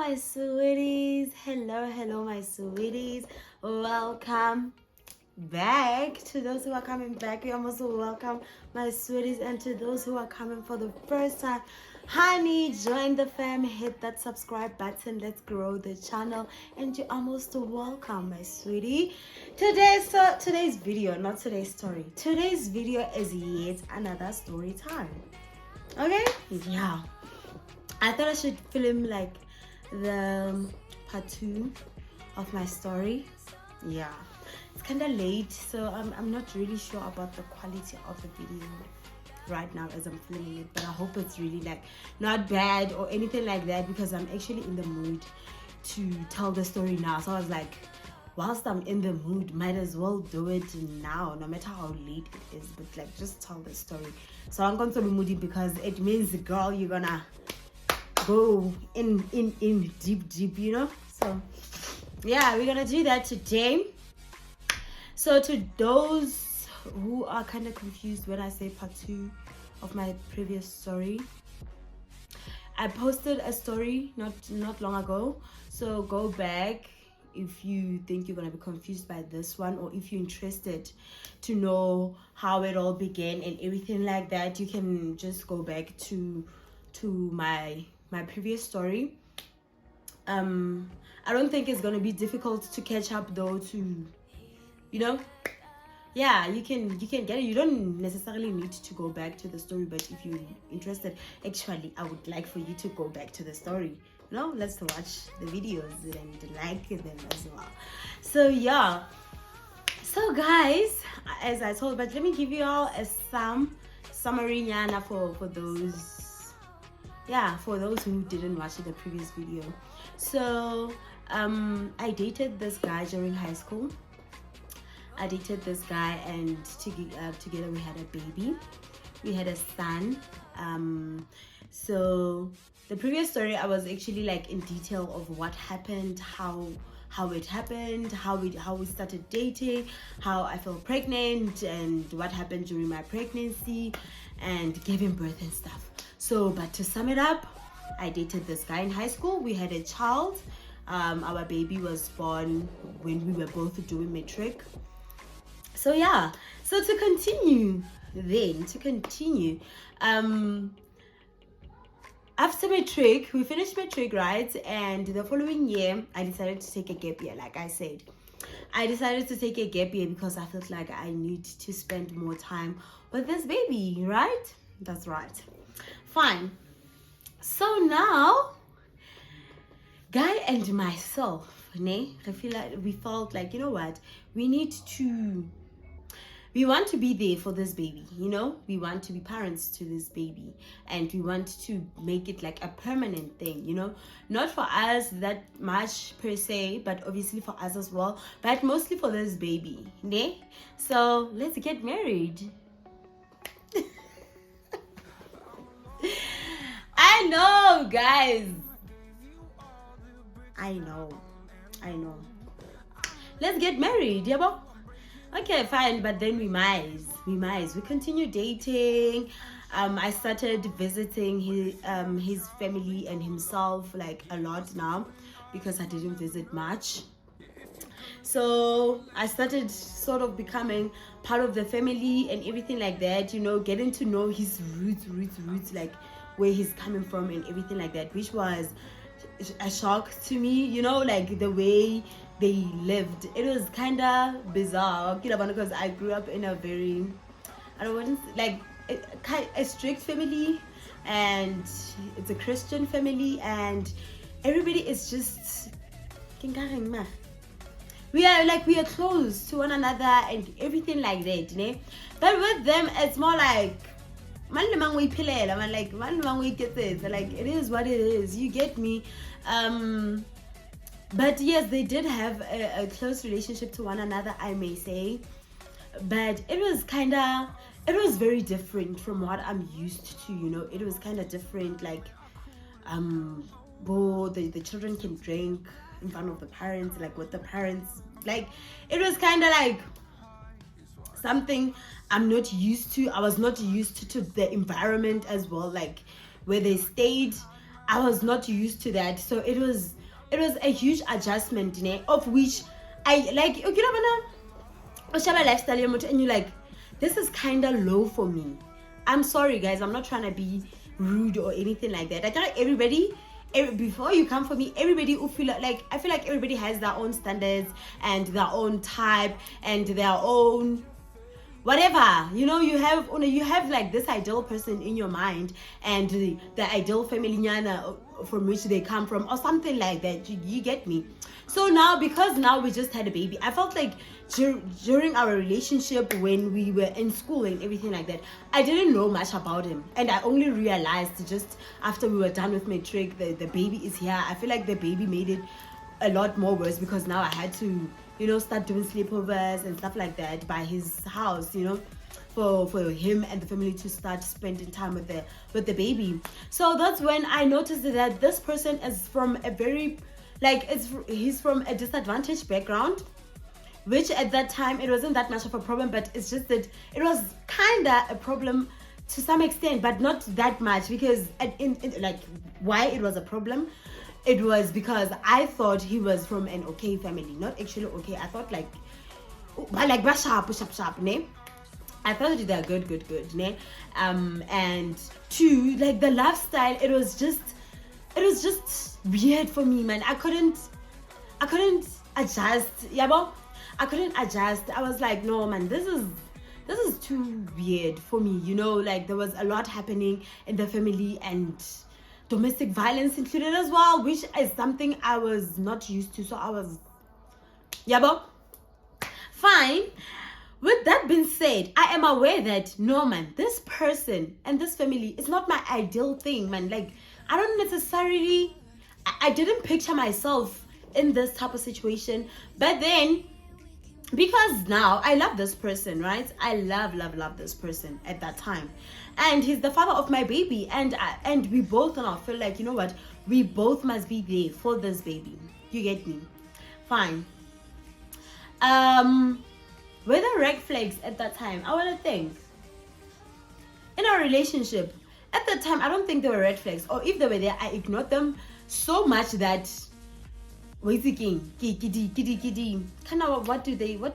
my sweeties. Hello, my sweeties. Welcome back. To those who are coming back, you're also welcome, my sweeties. And to those who are coming for the first time, honey, join the fam, hit that subscribe button. Let's grow the channel. And you're almost welcome, my sweetie. Today's video, not today's story. Today's video is yet another story time. Okay? Yeah. I thought I should film like the part 2 of my story. Yeah, it's kind of late, so I'm not really sure about the quality of the video right now as I'm filming it, but I hope it's really like not bad or anything like that, because I'm actually in the mood to tell the story now. So I was like, whilst I'm in the mood, might as well do it now, no matter how late it is, but like just tell the story. So I'm going to be moody because it means, girl, you're gonna go in deep, you know. So yeah, we're gonna do that today. So to those who are kind of confused when I say part 2 of my previous story, I posted a story not long ago, so go back if you think you're gonna be confused by this one, or if you're interested to know how it all began and everything like that. You can just go back to my previous story. I don't think it's gonna be difficult to catch up though, to, you know. Yeah, you can get it. You don't necessarily need to go back to the story, but if you're interested, actually I would like for you to go back to the story. No, let's watch the videos and like them as well. So yeah, so guys, as I told, but let me give you all a summary nyana for those, yeah, for those who didn't watch the previous video. So I dated this guy during high school. I dated this guy, and together we had a baby. We had a son. So the previous story, I was actually like in detail of what happened, how it happened, how we started dating, how I fell pregnant, and what happened during my pregnancy, and giving birth and stuff. So, but to sum it up, I dated this guy in high school. We had a child. Our baby was born when we were both doing matric. So yeah, so to continue, after matric, we finished matric, right? And the following year, I decided to take a gap year. Like I said, I decided to take a gap year because I felt like I need to spend more time with this baby, right? That's right. Fine. So now, guy and myself, we felt like, you know what, we want to be there for this baby, you know. We want to be parents to this baby, and we want to make it like a permanent thing, you know. Not for us that much per se, but obviously for us as well, but mostly for this baby, ne? So let's get married. I know, guys. I know. Let's get married, yeah. Okay, fine, but then we continue dating. I started visiting his family and himself like a lot now, because I didn't visit much. So I started sort of becoming part of the family and everything like that, you know, getting to know his roots, like where he's coming from and everything like that, which was a shock to me, you know, like the way they lived. It was kind of bizarre, because I grew up in a very, a strict family, and it's a Christian family, and everybody is just, we are close to one another and everything like that, you know? But with them, it's more like, like it is what it is, you get me. But yes, they did have a close relationship to one another, I may say, but it was very different from what I'm used to, you know. It was kind of different, like the children can drink in front of the parents, like with the parents, like it was kind of like something I'm not used to. I was not used to the environment as well, like where they stayed. I was not used to that. So it was a huge adjustment, of which I like. Okay, lifestyle, and you're like, this is kind of low for me. I'm sorry, guys. I'm not trying to be rude or anything like that. I tell everybody, before you come for me, everybody who feel like, I feel like everybody has their own standards and their own type and their own whatever, you have like this ideal person in your mind and the ideal family nyana from which they come from or something like that. You get me? So now, because now we just had a baby, I felt like during our relationship, when we were in school and everything like that, I didn't know much about him, and I only realized just after we were done with matric, the baby is here. I feel like the baby made it a lot more worse, because now I had to start doing sleepovers and stuff like that by his house, for him and the family to start spending time with the baby. So that's when I noticed that this person is from a very, he's from a disadvantaged background, which at that time it wasn't that much of a problem, but it's just that it was kinda a problem to some extent, but not that much, because why it was a problem, it was because I thought he was from an okay family. Not actually okay. I thought sharp, ne? I thought they're good, ne? And two, like the lifestyle, it was just weird for me, man. I couldn't adjust. Yeah, I couldn't adjust. I was like, no, man, this is too weird for me. Like there was a lot happening in the family, and domestic violence included as well, which is something I was not used to. So I was, fine. With that being said, I am aware that no, man, this person and this family is not my ideal thing, man. Like, I don't necessarily, I didn't picture myself in this type of situation. But then, because now I love this person, right? I love this person at that time, and he's the father of my baby, and we both now feel like, you know what, we both must be there for this baby. You get me? Fine. Were there red flags at that time? I want to think. In our relationship at that time, I don't think there were red flags, or if they were there, I ignored them so much that what do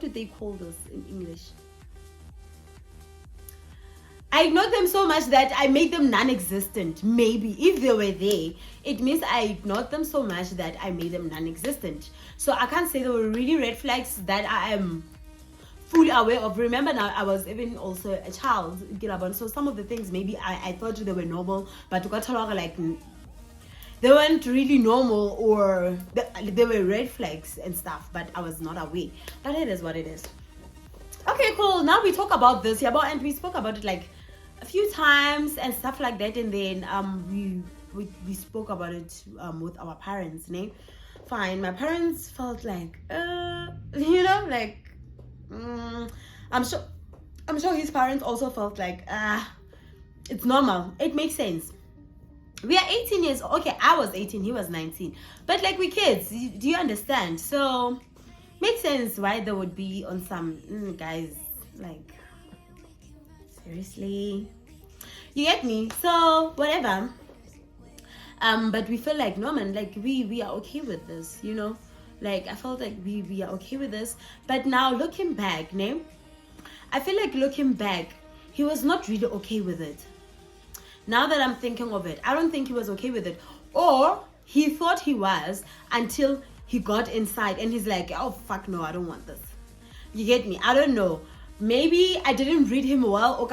they call this in English? I ignored them so much that I made them non-existent. Maybe if they were there, it means I ignored them so much that I made them non-existent. So I can't say there were really red flags that I am fully aware of. Remember, now I was even also a child, so some of the things maybe I thought they were normal, but like they weren't really normal, or they were red flags and stuff, but I was not aware. But it is what it is. Okay, cool. Now we talk about this, and we spoke about it like a few times and stuff like that, and then we spoke about it with our parents, ne? Fine. My parents felt like I'm sure his parents also felt like it's normal, it makes sense. We are 18 years old. Okay, I was 18, he was 19. But like, we kids, do you understand? So, makes sense why they would be on some, guys, like, seriously? You get me? So, whatever. But we feel like, no, man, like, we are okay with this, Like, I felt like we are okay with this. But now, looking back, I feel like looking back, he was not really okay with it. Now that I'm thinking of it, I don't think he was okay with it. Or he thought he was, until he got inside and he's like, oh, fuck no, I don't want this. You get me? I don't know. Maybe I didn't read him well. Or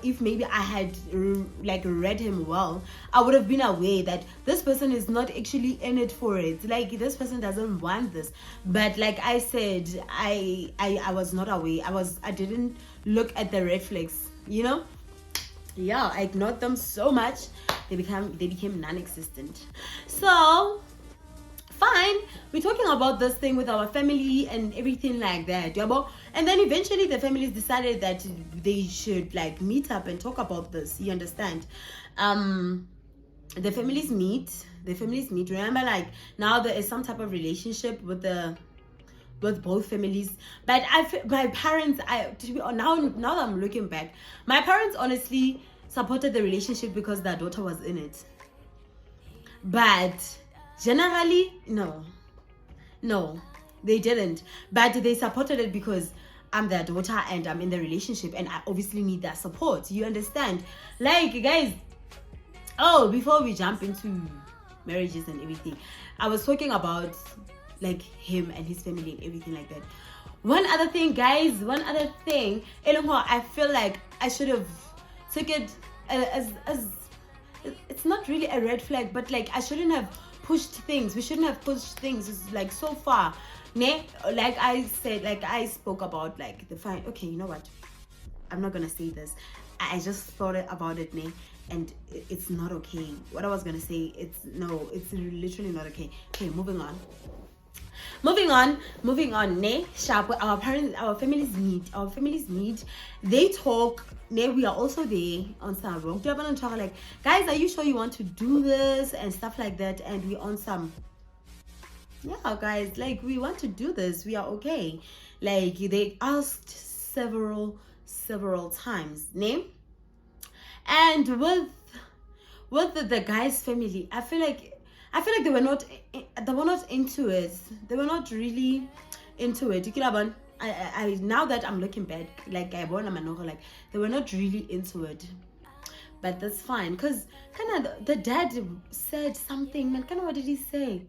if maybe I had read him well, I would have been aware that this person is not actually in it for it. Like, this person doesn't want this. But like I said, I was not aware. I didn't look at the red flags, Yeah, I ignored them so much, they became non-existent. So, fine, we're talking about this thing with our family and everything like that, and then eventually the families decided that they should meet up and talk about this. You understand? The families meet. Remember, now there is some type of relationship with both families. But my parents, now that I'm looking back, my parents honestly supported the relationship because their daughter was in it. but generally, no, they didn't. But they supported it because I'm their daughter and I'm in the relationship, and I obviously need that support. You understand? Like, guys, before we jump into marriages and everything, I was talking about like him and his family and everything like that. One other thing, guys, I feel like I should have took it as it's not really a red flag, but like I shouldn't have pushed things. We shouldn't have pushed things like so far. Ne? Like I said, like I spoke about like the fine. Okay, you know what? I'm not gonna say this. I just thought about it, ne? And it's not okay. What I was gonna say, it's literally not okay. Okay, moving on, ne? Sharp. Our families meet, they talk, ne? We are also there on some road. Like, guys, are you sure you want to do this and stuff like that? And we on some, yeah, guys, like we want to do this, we are okay. Like they asked several times, ne? And with the guy's family, I feel like they were not into it. They were not really into it. I now that I'm looking back, like I born like they were not really into it. But that's fine, because kind of the dad said something, man. Kind of, what did he say?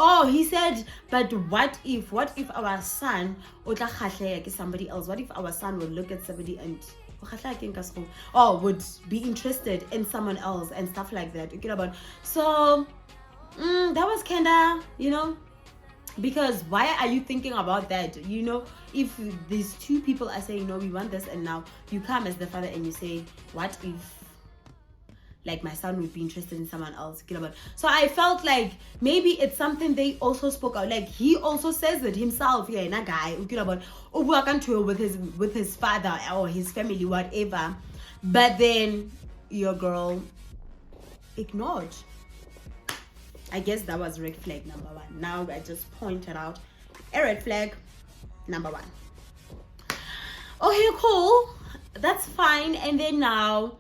Oh, he said, but what if our son would somebody else? What if our son would look at somebody and would be interested in someone else and stuff like that? So that was kinda, because why are you thinking about that? If these two people are saying, no, we want this, and now you come as the father and you say, what if like my son would be interested in someone else? So I felt like maybe it's something they also spoke out. Like he also says it himself, yeah, in a guy with his father or his family, whatever. But then your girl ignored. I guess that was red flag number one. Now I just pointed out a red flag number one. Okay, cool. That's fine. And then now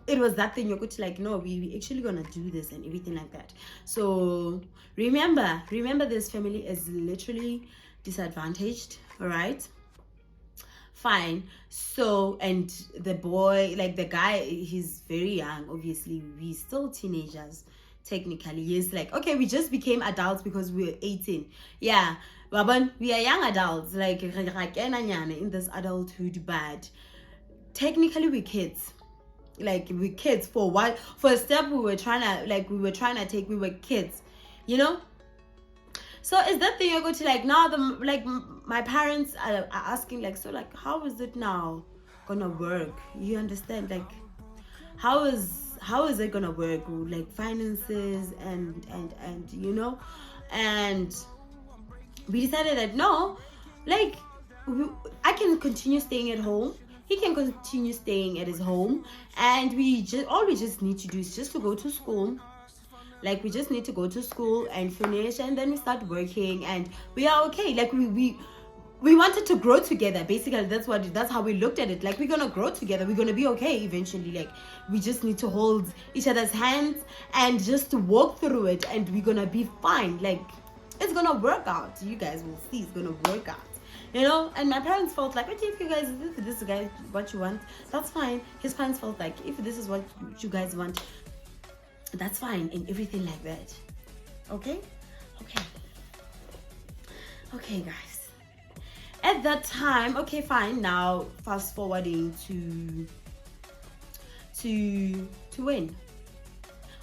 it was that thing, you're going to like, no, we actually gonna do this and everything like that. So remember this family is literally disadvantaged, all right? Fine. So, and the boy, like the guy, he's very young, obviously. We're still teenagers technically. Yes, like, okay, we just became adults because we were 18. Yeah, but we are young adults, like in this adulthood, but technically we're kids. Like we're kids for a step we were trying to take. We were kids, So is that thing you're going to like now? My parents are asking like, so like, how is it now gonna work? You understand? Like, how is it gonna work? Like finances and and we decided that no, like I can continue staying at home. He can continue staying at his home, and all we just need to do is just to go to school. Like we just need to go to school and finish, and then we start working, and we are okay. Like we wanted to grow together. Basically, that's how we looked at it. Like we're gonna grow together. We're gonna be okay eventually. Like we just need to hold each other's hands and just walk through it, and we're gonna be fine. Like it's gonna work out. You guys will see. It's gonna work out. And my parents felt like, okay, if this guy what you want, that's fine. His parents felt like, if this is what you guys want, that's fine, and everything like that. Okay, guys. At that time, okay, fine. Now fast forwarding to when?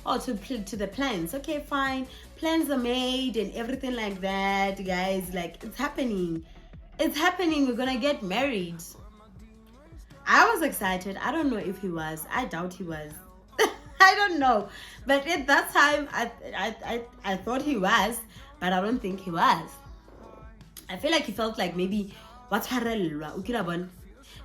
Oh, to the plans. Okay, fine. Plans are made and everything like that, guys. Like it's happening. We're gonna get married. I was excited. I don't know if he was. I doubt he was. I don't know. But at that time, I thought he was, but I don't think he was. I feel like he felt like maybe what's harelwa.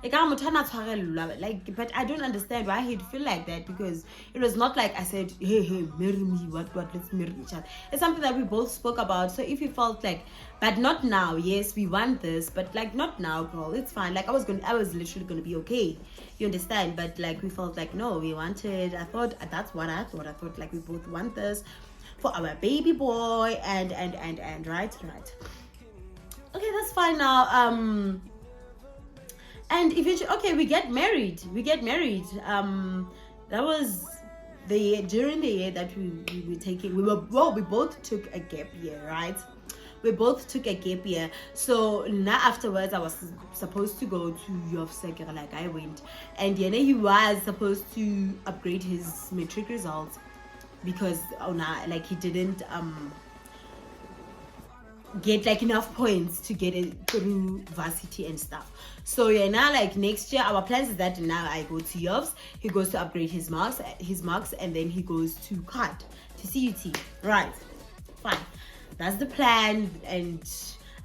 like, but I don't understand why he'd feel like that, because it was not like I said, hey, marry me, what, let's marry each other. It's something that we both spoke about. So if he felt like, but not now, yes, we want this, but like not now, girl, it's fine. Like I was literally gonna be okay, you understand? But like we felt like, no, we wanted, I thought like we both want this for our baby boy, and right. Okay, that's fine now. And eventually, okay, we get married. That was during the year that we both took a gap year, right? We both took a gap year. So now afterwards, I was supposed to go to Yofsek, like I went, and he was supposed to upgrade his matric results, because like he didn't get like enough points to get it through varsity and stuff. So now like next year our plans is that now I go to Yofs, he goes to upgrade his marks, and then he goes to CUT, to CUT, right? Fine, that's the plan. And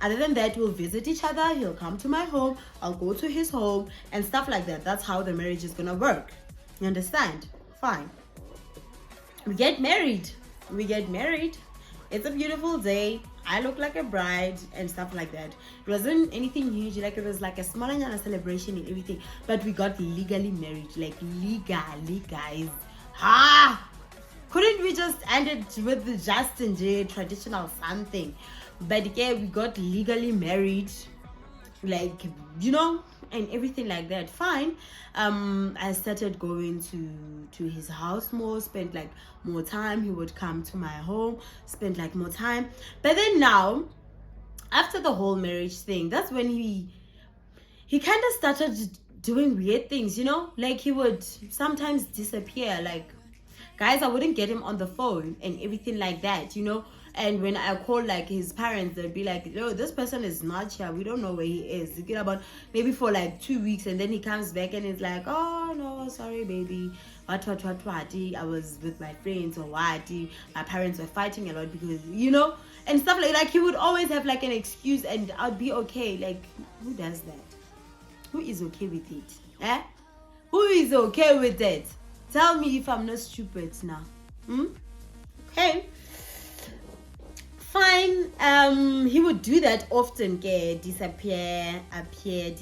other than that, we'll visit each other. He'll come to my home, I'll go to his home, and stuff like that. That's how the marriage is gonna work, you understand? Fine, we get married. It's a beautiful day. I look like a bride and stuff like that. It wasn't anything huge, like it was like a small celebration and everything, but we got legally married, like legally, guys. Couldn't we just end it with the just and traditional something? But yeah, we got legally married, like, and everything like that. Fine. I started going to his house more, spent like more time. He would come to my home, spend like more time. But then now, after the whole marriage thing, that's when he kind of started doing weird things, like he would sometimes disappear. Like, guys, I wouldn't get him on the phone and everything like that, And when I call like his parents, they'd be like, "No, this person is not here. We don't know where he is." You get about maybe for like 2 weeks, and then he comes back and he's like, "Oh no, sorry, baby. What? I was with my friends, or what? My parents were fighting a lot because and stuff like he would always have like an excuse, and I'd be okay. Like, who does that? Who is okay with it? Eh? Who is okay with it? Tell me if I'm not stupid now. Okay. Fine. He would do that often, disappear, appear.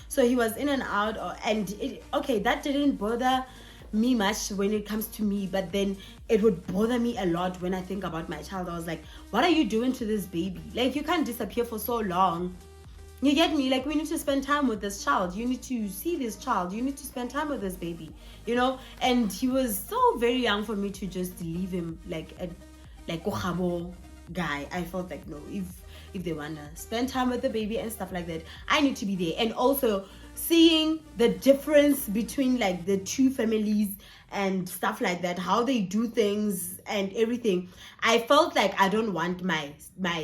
So he was in and out, that didn't bother me much when it comes to me, but then it would bother me a lot when I think about my child. I was like, what are you doing to this baby? Like, you can't disappear for so long. You get me? Like, we need to spend time with this child. You need to see this child. You need to spend time with this baby, And he was so very young for me to just leave him like a Kohabo guy. I felt like, no, if they wanna spend time with the baby and stuff like that, I need to be there. And also seeing the difference between like the two families and stuff like that, how they do things and everything. I felt like I don't want my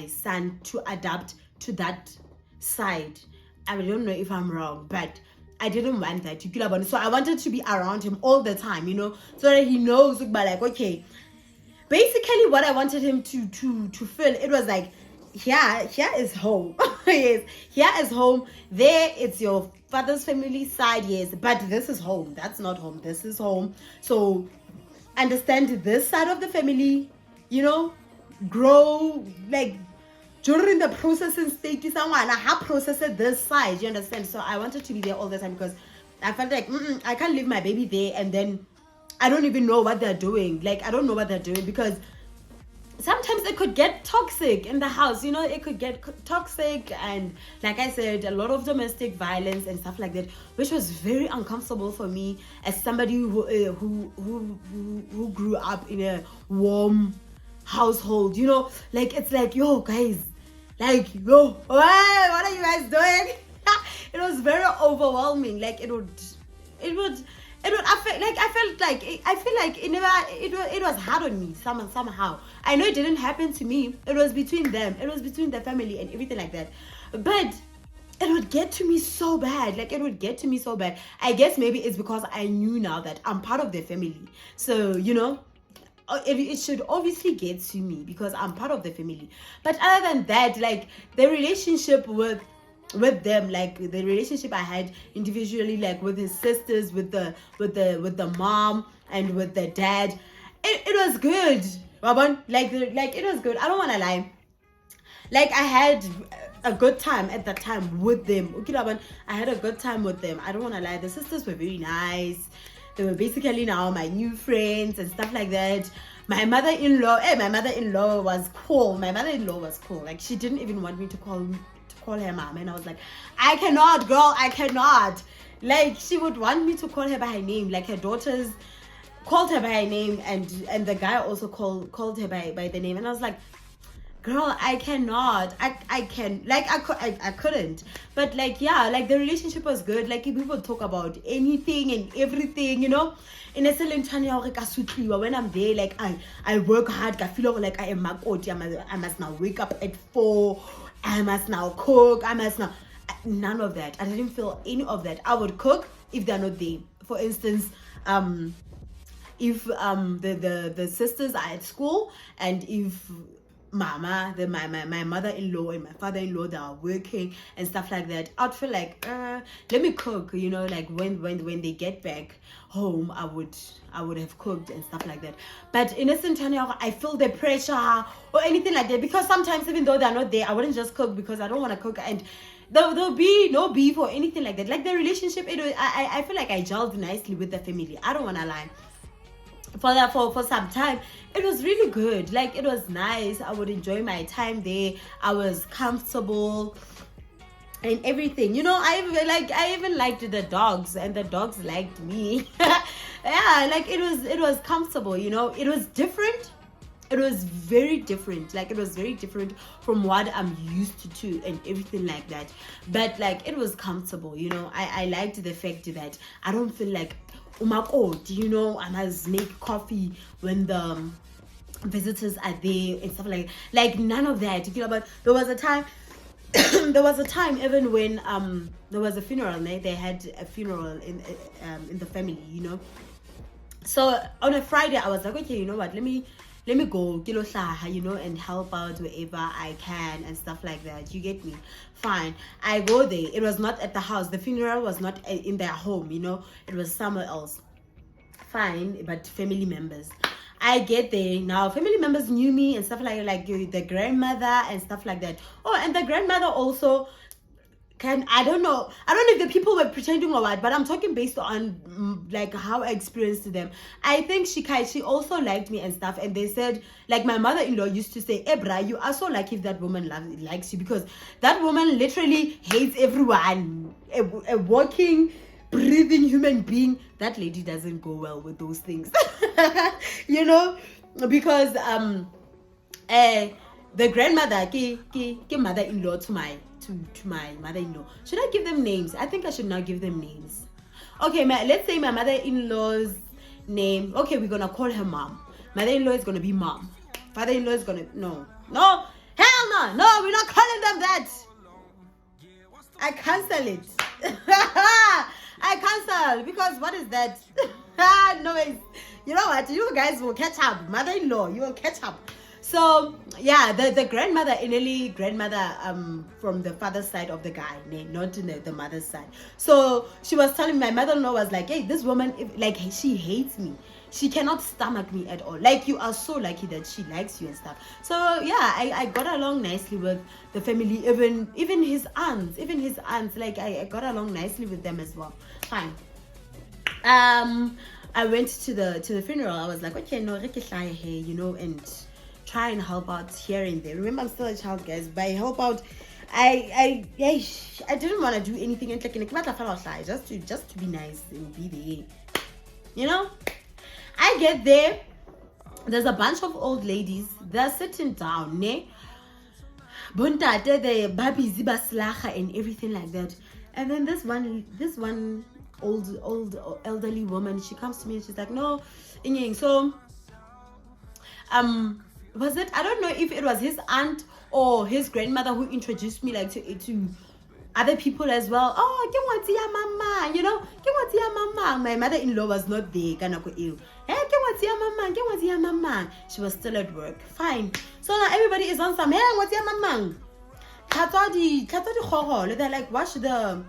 son to adapt to that side. I don't know if I'm wrong, but I didn't want that. So I wanted to be around him all the time, so that he knows, like, okay, basically what I wanted him to feel, it was like, here is home. Yes, here is home. There, it's your father's family side, yes, but this is home. That's not home. This is home. So understand this side of the family, grow, like, during the processing stage, someone I have processed this side, you understand? So I wanted to be there all the time, because I felt like I can't leave my baby there and then I don't even know what they're doing. Like, I don't know what they're doing, because sometimes it could get toxic in the house, it could get toxic, and like I said, a lot of domestic violence and stuff like that, which was very uncomfortable for me as somebody who grew up in a warm household, like, it's like, yo guys, like, yo, what are you guys doing? It was very overwhelming. Like, it would affect, like, I feel like it was hard on me somehow. I know it didn't happen to me. It was between them. It was between the family and everything like that. But it would get to me so bad. Like, it would get to me so bad. I guess maybe it's because I knew now that I'm part of the family. So, it should obviously get to me because I'm part of the family. But other than that, like, the relationship with with them, like the relationship I had individually, like with his sisters, with the mom and with the dad, it was good. Like it was good. I don't want to lie. Like I had a good time at that time with them. Okay, I had a good time with them. I don't want to lie. The sisters were very nice. They were basically now my new friends and stuff like that. My mother-in-law was cool. My mother-in-law was cool. Like she didn't even want me to call her mom, and I was like, I cannot, girl, I cannot. Like she would want me to call her by her name. Like her daughters called her by her name, and the guy also called her by the name, and I was like, girl, I cannot. I couldn't. But like, yeah, like the relationship was good. Like if people talk about anything and everything, you know. In a certain time, when I'm there, like I work hard. I feel like I am makoti. I must now wake up at 4. I must now cook. I must now. None of that. I didn't feel any of that. I would cook if they're not there. For instance, if the sisters are at school, and if my mother-in-law and my father-in-law, they are working and stuff like that, I'd feel like let me cook, you know, like when they get back home, I would have cooked and stuff like that. But in a scenario, I feel the pressure or anything like that, because sometimes even though they're not there, I wouldn't just cook because I don't want to cook, and there'll be no beef or anything like that. Like the relationship, I feel like I gelled nicely with the family. I don't want to lie. For some time, it was really good. Like it was nice. I would enjoy my time there. I was comfortable and everything, you know. I even liked the dogs, and the dogs liked me. Yeah, like it was comfortable, you know. It was different. It was very different. Like it was very different from what I'm used to and everything like that. But like it was comfortable, you know. I liked the fact that I don't feel like, you know, I must make coffee when the visitors are there and stuff like none of that. You know, but there was a time there was a time even when there was a funeral, they had a funeral in the family, you know. So on a Friday I was like, okay, you know what, let me go, you know, and help out wherever I can and stuff like that. You get me? Fine. I go there. It was not at the house. The funeral was not in their home, you know. It was somewhere else. Fine, but family members. I get there. Now, family members knew me and stuff like the grandmother and stuff like that. Oh, and the grandmother also I don't know if the people were pretending or what, but I'm talking based on like how I experienced them. I think she also liked me and stuff, and they said, like my mother-in-law used to say, Ebra, you are so lucky if that woman likes you, because that woman literally hates everyone. A walking, breathing human being. That lady doesn't go well with those things. You know, because the grandmother, mother-in-law to my mother-in-law. Should I give them names? I think I should not give them names. Okay, let's say my mother-in-law's name. Okay, we're gonna call her mom. Mother-in-law is gonna be mom. Father-in-law is gonna no, hell no, we're not calling them that. I cancel it. I cancel, because what is that? No, you know what? You guys will catch up. Mother-in-law, you will catch up. So yeah, the grandmother, from the father's side of the guy, not the mother's side. So she was telling me, my mother-in-law was like, hey, this woman, like, she hates me. She cannot stomach me at all. Like, you are so lucky that she likes you and stuff. So yeah, I got along nicely with the family, even his aunts. Like I got along nicely with them as well. Fine. I went to the funeral. I was like, okay, no, you know, and try and help out here and there. Remember, I'm still a child, guys. By help out, I didn't want to do anything just to be nice and be there. You know, I get there. There's a bunch of old ladies. They're sitting down, ne? Buntate, the babies, and everything like that. And then this one old elderly woman, she comes to me and she's like, no, so was it, I don't know if it was his aunt or his grandmother who introduced me like to other people as well. Oh, mama, you know, mama. My mother-in-law was not there. Mama. She was still at work. Fine. So now everybody is on some, hey, what's your mama? they're like, wash the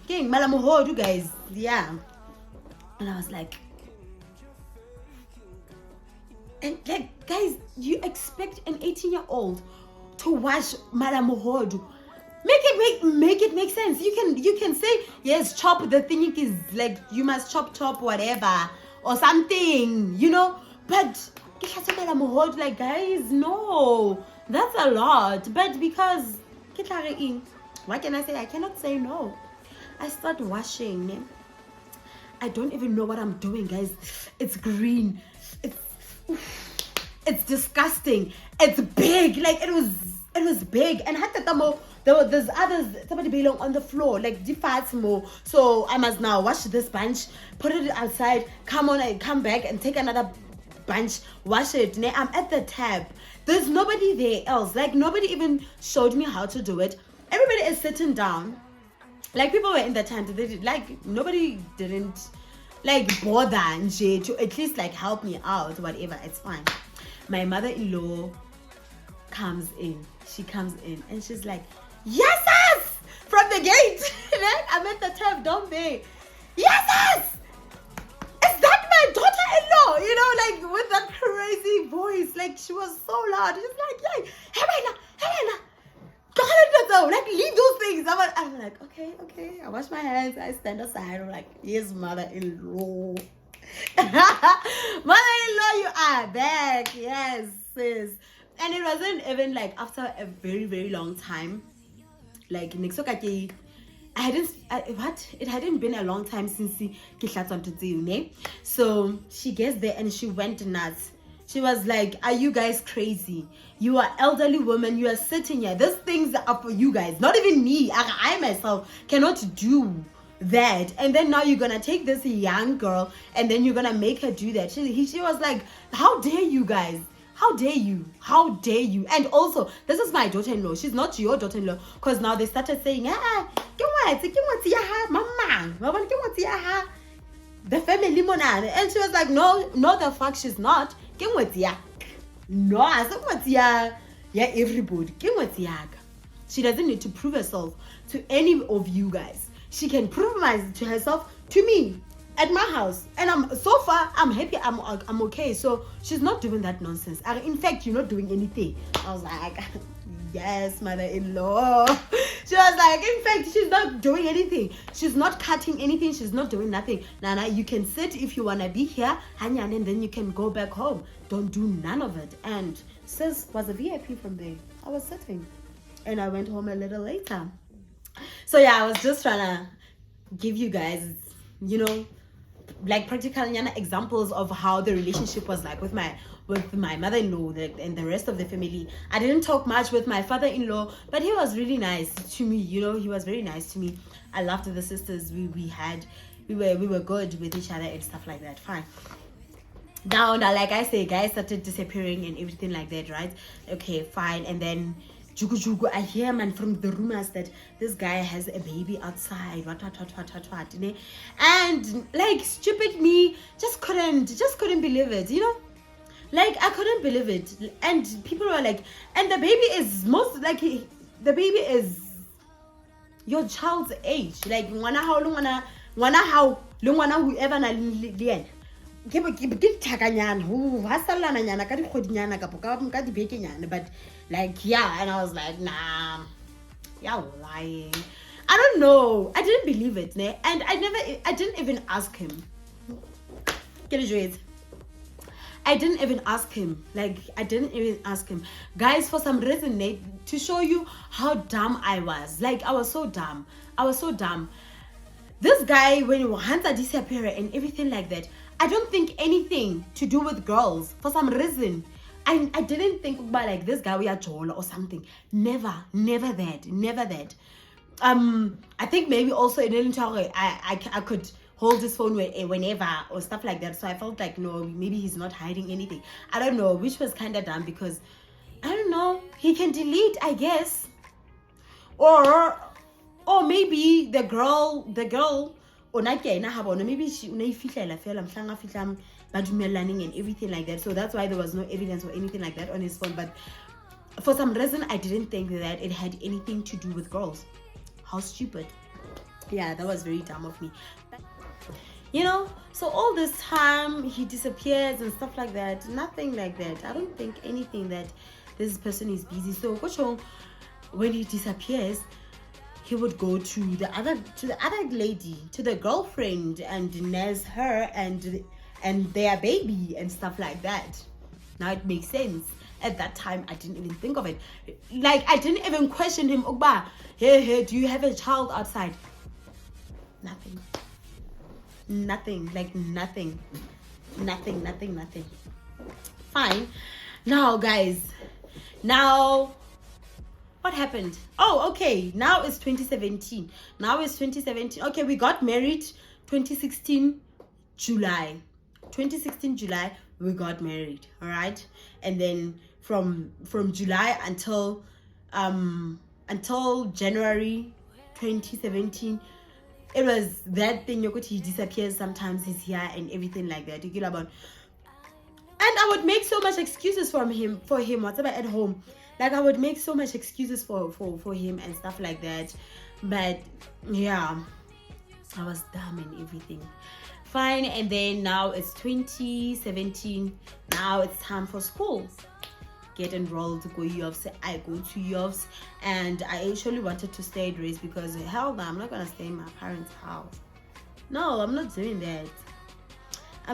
king, malamohodu, guys. Yeah. And I was like, and like, guys, you expect an 18-year-old to wash malamohodu? Make it make sense. You can say, yes, chop the thing is like, you must chop whatever or something, you know, but like, guys, no, that's a lot. But because what can I say? I cannot say no. I start washing. I don't even know what I'm doing, guys. It's green. It's disgusting. It's big. Like, it was big. And there's others, somebody belong on the floor, like defats more. So I must now wash this bunch, put it outside, come back and take another bunch, wash it. I'm at the tab. There's nobody there else. Like, nobody even showed me how to do it. Everybody is sitting down. Like, people were in the tent. Nobody didn't like bother and to at least like help me out, whatever. It's fine. My mother-in-law comes in. She comes in and she's like, yes, from the gate. I'm at the tab, don't they? Yes, is that my daughter-in-law? You know, like, with that crazy voice. Like, she was so loud. She's like, yeah, Helena, like, leave those things. I'm like, okay. I wash my hands. I stand aside. I'm like, yes, mother-in-law. Mother-in-law, you are back. Yes, sis. And it wasn't even like after a very, very long time. Like, it hadn't been a long time since so she gets there and she went nuts. She was like, are you guys crazy? You are elderly women. You are sitting here. These things are for you guys, not even me. I myself cannot do that. And then now you're gonna take this young girl and then you're gonna make her do that. She was like, how dare you guys? How dare you? How dare you? And also, this is my daughter-in-law. She's not your daughter-in-law. Because now they started saying, the family monana. And she was like, no, the fuck, she's not. No, I said, yeah, everybody. She doesn't need to prove herself to any of you guys. She can prove to herself to me at my house, and I'm happy. I'm okay. So she's not doing that nonsense. In fact, you're not doing anything. I was like, yes, mother-in-law. She was like, in fact, she's not doing anything. She's not cutting anything. She's not doing nothing. Nana, you can sit if you wanna be here, and then you can go back home. Don't do none of it. And sis was a VIP from there. I was sitting, and I went home a little later. So yeah, I was just trying to give you guys, you know, like practical examples of how the relationship was like with my mother-in-law and the rest of the family. I didn't talk much with my father-in-law, but he was really nice to me. You know, he was very nice to me. I loved the sisters we were good with each other and stuff like that. Fine. Now, like I say, guys started disappearing and everything like that, right? Okay, fine. And then Jugu, I hear, man, from the rumors that this guy has a baby outside. What, and like stupid me just couldn't believe it, you know? Like, I couldn't believe it. And people were like, and the baby is your child's age. Like, whoever na lien. But like, yeah, and I was like, nah, you're lying. I don't know. I didn't believe it, ne? And I didn't even ask him. Get it? I didn't even ask him. Like, I didn't even ask him. Guys, for some reason, ne, to show you how dumb I was. Like, I was so dumb. This guy, when Hunter disappeared and everything like that, I don't think anything to do with girls. For some reason, I didn't think about like this guy we are Jola or something. Never that. I think maybe also it didn't tell I could hold this phone whenever or stuff like that. So I felt like, no, maybe he's not hiding anything. I don't know, which was kind of dumb because I don't know, he can delete, I guess, or maybe the girl or maybe she and everything like that. So that's why there was no evidence or anything like that on his phone. But for some reason, I didn't think that it had anything to do with girls. How stupid. Yeah, that was very dumb of me. You know, so all this time he disappears and stuff like that. Nothing like that. I don't think anything that this person is busy. So when he disappears, he would go to the other lady, to the girlfriend, and nurse her and their baby and stuff like that. Now it makes sense. At that time, I didn't even think of it. Like, I didn't even question him. Ogba, hey, do you have a child outside? Nothing. Like nothing. Fine. Now, guys, what happened? Oh, okay. Now it's 2017. Okay, we got married 2016 July. 2016 July, we got married. All right, and then from July until January 2017, it was that thing. He disappears sometimes. He's here and everything like that. And I would make so much excuses for him whatever at home. Like, I would make so much excuses for him and stuff like that. But yeah, I was dumb and everything. Fine. And then now it's 2017. Now it's time for school. Get enrolled to go UFs. I go to UFs, and I actually wanted to stay at Race because hell no, I'm not gonna stay in my parents' house. No, I'm not doing that. I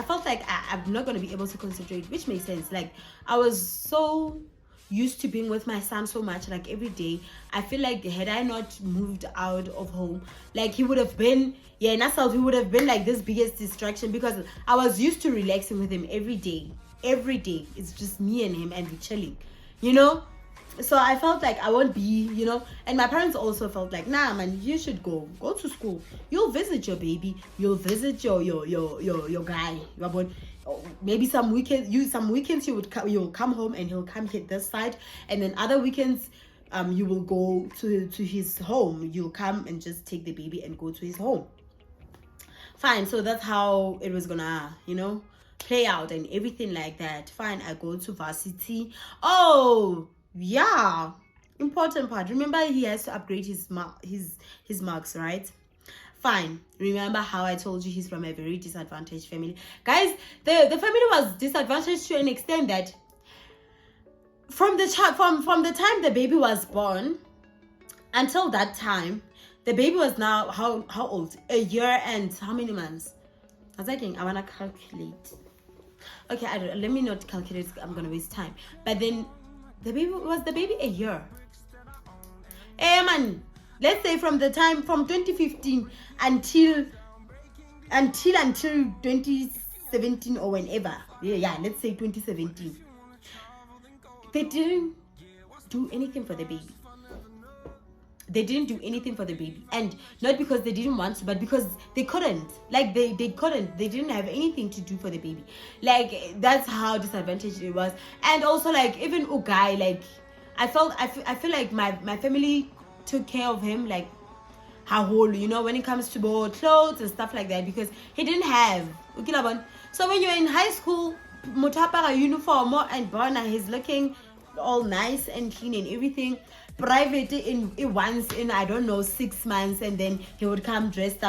felt like I'm not gonna be able to concentrate, which makes sense. Like, I was so used to being with my son so much, like every day. I feel like had I not moved out of home, like he would have been like this biggest distraction, because I was used to relaxing with him every day. It's just me and him, and we're chilling, you know. So I felt like I won't be, you know. And my parents also felt like, nah man, you should go to school. You'll visit your baby, you'll visit your guy. Maybe some weekends you'll come home and he'll come hit this side, and then other weekends you will go to his home. You'll come and just take the baby and go to his home. Fine. So that's how it was gonna, you know, play out and everything like that. Fine. I go to varsity. Oh yeah, important part. Remember, he has to upgrade his marks, right? Fine. Remember how I told you he's from a very disadvantaged family, guys. The family was disadvantaged to an extent that from the time the baby was born until that time, the baby was now how old? A year and how many months? I was thinking, I wanna calculate. Okay, let me not calculate. I'm gonna waste time. But then the baby a year. Man, let's say from 2015 until 2017 or whenever. Yeah, let's say 2017. They didn't do anything for the baby. And not because they didn't want to, but because they couldn't. Like, they couldn't. They didn't have anything to do for the baby. Like, that's how disadvantaged it was. And also, like, even Ugai, like, I feel like my family took care of him, like, how whole, you know, when it comes to both clothes and stuff like that, because he didn't have. So when you're in high school, Mutapara uniform and Bona, he's looking all nice and clean and everything. Private in once in, I don't know, 6 months, and then he would come dressed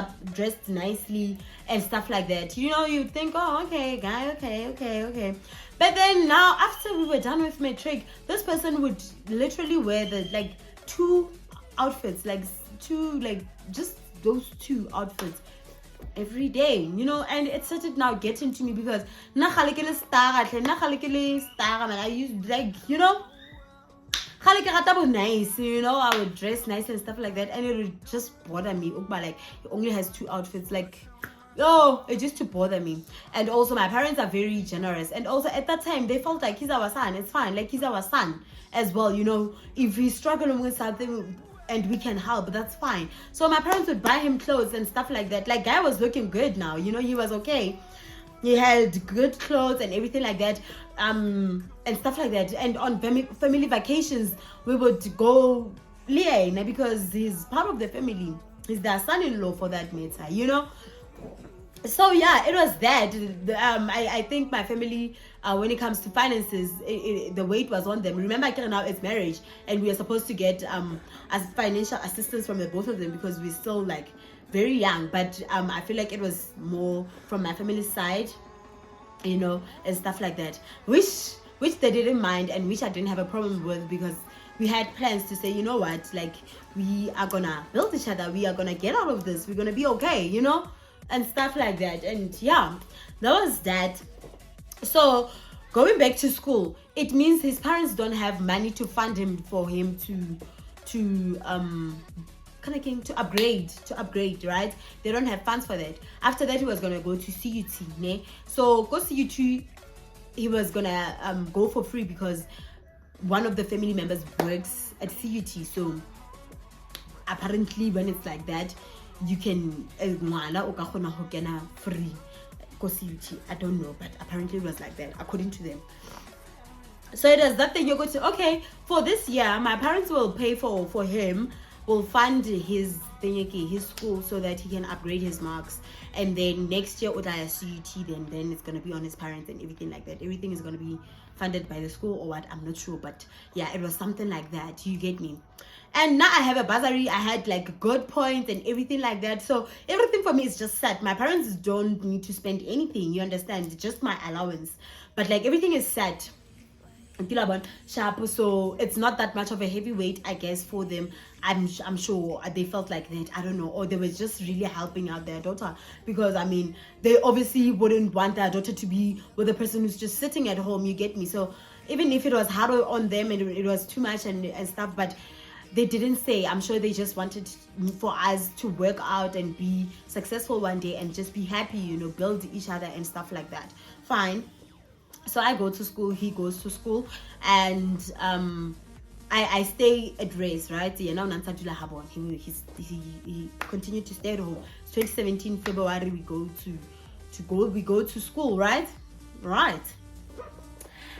nicely and stuff like that. You know, you'd think, oh, okay, guy, okay. But then now, after we were done with matric, this person would literally wear the two outfits, just those two outfits every day, you know. And it started now getting to me, because I used, like, you know, nice, you know, I would dress nice and stuff like that, and it would just bother me. Like, he only has 2 outfits, like, it used to bother me. And also, my parents are very generous, and also at that time they felt like he's our son. It's fine, like, he's our son as well, you know. If he's struggling with something and we can help, that's fine. So my parents would buy him clothes and stuff like that. Like, guy was looking good now, you know, he was okay. He had good clothes and everything like that, and stuff like that. And on family vacations, we would go because he's part of the family. He's their son-in-law, for that matter, you know. So yeah, it was that. I think my family, when it comes to finances, the weight was on them. Remember, now it's marriage, and we are supposed to get as financial assistance from the both of them because we're still like very young. But I feel like it was more from my family's side, and stuff like that, which they didn't mind, and which I didn't have a problem with, because we had plans to say, you know what, like, we are gonna build each other, we are gonna get out of this, we're gonna be okay, and stuff like that. And yeah, that was that. So going back to school, it means his parents don't have money to fund him, for him to upgrade, right? They don't have funds for that. After that, he was gonna go to CUT, ne? So go CUT, he was gonna go for free because one of the family members works at CUT. So apparently, when it's like that, you can free go CUT. I don't know, but apparently it was like that according to them. So it is that thing, you're going to, okay, for this year my parents will pay for him, will fund his his school, so that he can upgrade his marks, and then next year utaya CUT, then it's going to be on his parents and everything like that. Everything is going to be funded by the school or what, I'm not sure, but yeah, it was something like that, you get me. And now I have a bursary, I had like good points and everything like that, so everything for me is just set. My parents don't need to spend anything, you understand, it's just my allowance, but like everything is set. So it's not that much of a heavy weight, I guess, for them. I'm sure they felt like that, I don't know, or they were just really helping out their daughter, because I mean, they obviously wouldn't want their daughter to be with a person who's just sitting at home, you get me. So even if it was hard on them and it was too much and stuff, but they didn't say. I'm sure they just wanted for us to work out and be successful one day and just be happy, build each other and stuff like that. Fine. So I go to school, he goes to school, and I stay at race, right? Yeah, now he continued to stay at home. 2017 February we go to school, right?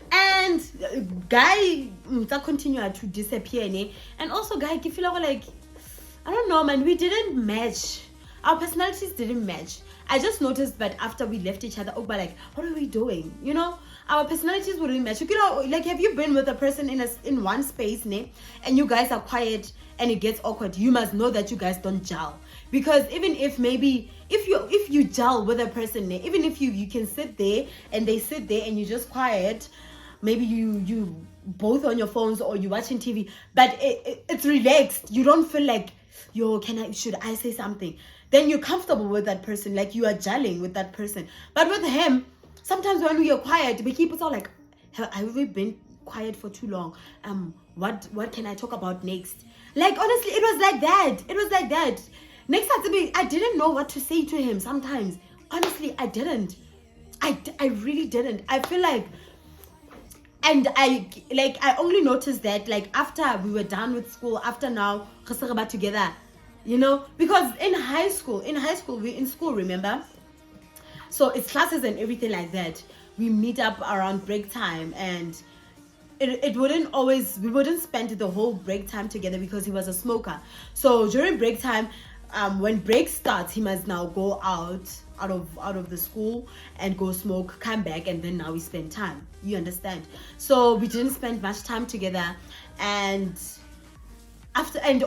And guy continue to disappear, ne? And also guy, I feel like, I don't know, man, we didn't match. Our personalities didn't match. I just noticed that after we left each other, but like, what are we doing? Our personalities wouldn't match. Like, have you been with a person in one space, ne? And you guys are quiet and it gets awkward? You must know that you guys don't gel. Because even if maybe if you gel with a person, ne, even if you can sit there and they sit there and you're just quiet, maybe you both on your phones or you watching TV, but it's relaxed. You don't feel like, should I say something? Then you're comfortable with that person, like you are gelling with that person. But with him, sometimes when we are quiet, we keep it all like, have we been quiet for too long? What can I talk about next? Like, honestly, it was like that. Next time, I didn't know what to say to him sometimes. Honestly, I didn't. I really didn't. I feel like, and I only noticed that like after we were done with school, after now together, because in high school we in school, remember, so it's classes and everything like that. We meet up around break time, and we wouldn't spend the whole break time together because he was a smoker. So during break time, when break starts, he must now go out of the school and go smoke, come back, and then now we spend time, you understand. So we didn't spend much time together. And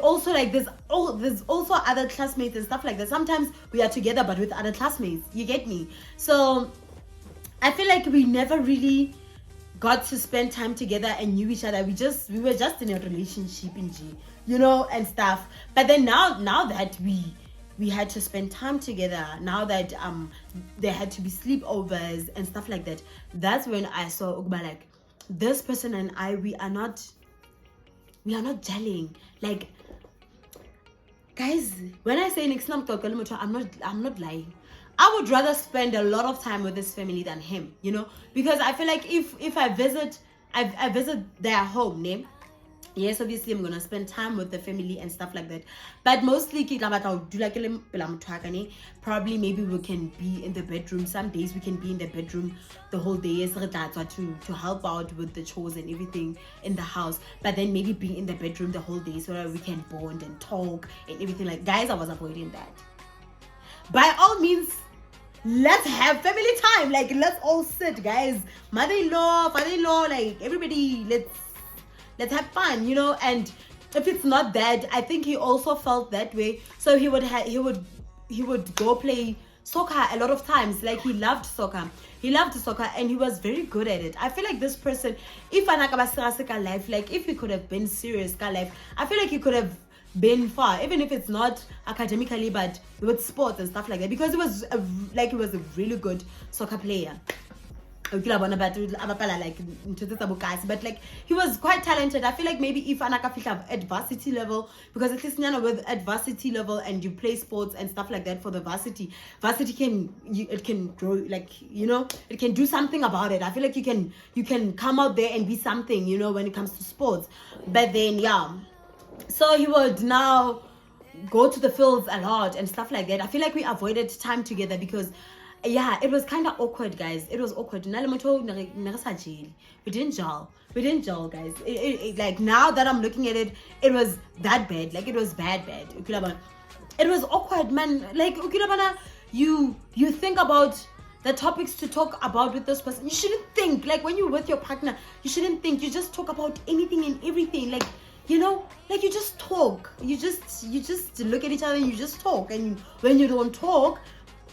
also like there's also other classmates and stuff like that. Sometimes we are together but with other classmates, you get me. So I feel like we never really got to spend time together and knew each other. We were just in a relationship in G, and stuff. But then now that we had to spend time together, now that there had to be sleepovers and stuff like that, that's when I saw like, this person and I, we are not gelling. Like, guys, when I say I'm not lying. I would rather spend a lot of time with this family than him, because I feel like if I visit their home, name. Yes, obviously I'm gonna spend time with the family and stuff like that, but mostly probably maybe we can be in the bedroom. Some days we can be in the bedroom the whole day to help out with the chores and everything in the house, but then maybe be in the bedroom the whole day so that we can bond and talk and everything. Like, guys, I was avoiding that. By all means, let's have family time. Like, let's all sit, guys. Mother-in-law, father-in-law, like everybody, let's have fun, you know. And if it's not that, I think he also felt that way. So he would go play soccer a lot of times. Like, he loved soccer. He loved soccer and he was very good at it. I feel like this person, if life, like if he could have been serious life, I feel like he could have been far, even if it's not academically, but with sports and stuff like that, because he was he was a really good soccer player. But like, he was quite talented. I feel like maybe if Anaka have at varsity level, because at least with at varsity level and you play sports and stuff like that for the varsity it can grow, like, you know, it can do something about it. I feel like you can come out there and be something, you know, when it comes to sports. But then so he would now go to the fields a lot and stuff like that. I feel like we avoided time together because it was kind of awkward, guys. It was awkward. We didn't gel, guys. Like, now that I'm looking at it, it was that bad. Like, it was bad. It was awkward, man. Like, you think about the topics to talk about with this person. You shouldn't think, like, when you're with your partner, you shouldn't think. You just talk about anything and everything. Like, you know, like, you just talk. You just look at each other and you just talk. And when you don't talk,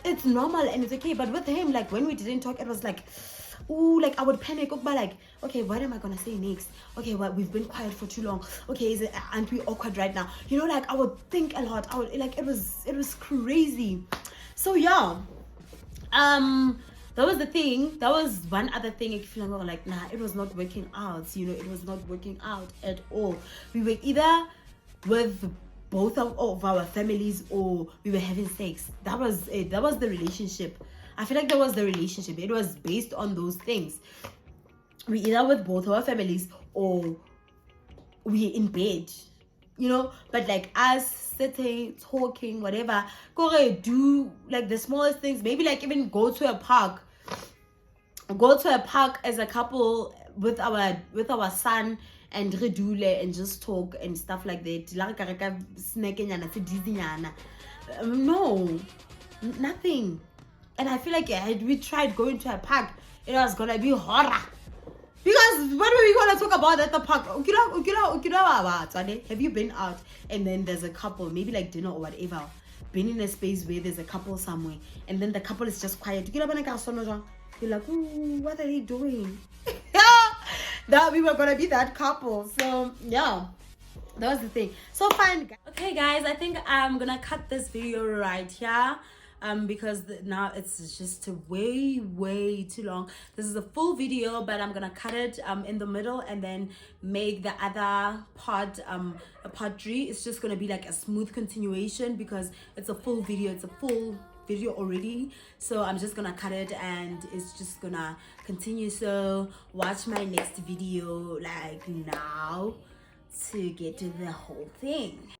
it's normal and it's okay. But with him, like, when we didn't talk, it was like, ooh, like, I would panic. But like, okay, what am I gonna say next? Okay, well, we've been quiet for too long. Okay, aren't we awkward right now? You know, like, I would think a lot. I would, like, it was crazy. So that was the thing. That was one other thing. I feel like, nah, it was not working out. You know, it was not working out at all. We were either with both of our families or we were having sex. That was it. That was the relationship. I feel like that was the relationship. It was based on those things. We either with both our families or we in bed, you know. But like, us sitting, talking, whatever, go do like the smallest things. Maybe like even go to a park as a couple with our son and redule and just talk and stuff like that. No, nothing. And I feel like had we tried going to a park, it was gonna be horror. Because what are we gonna talk about at the park? Have you been out and then there's a couple, maybe like dinner or whatever, been in a space where there's a couple somewhere and then the couple is just quiet? You're like, ooh, what are they doing? That we were gonna be that couple. So that was the thing. So fine. Okay, guys, I think I'm gonna cut this video right here. Because now it's just way too long. This is a full video, but I'm gonna cut it in the middle and then make the other part a part 3. It's just gonna be like a smooth continuation because it's a full video. It's a full video already, so I'm just gonna cut it and it's just gonna continue. So watch my next video like now to get to the whole thing.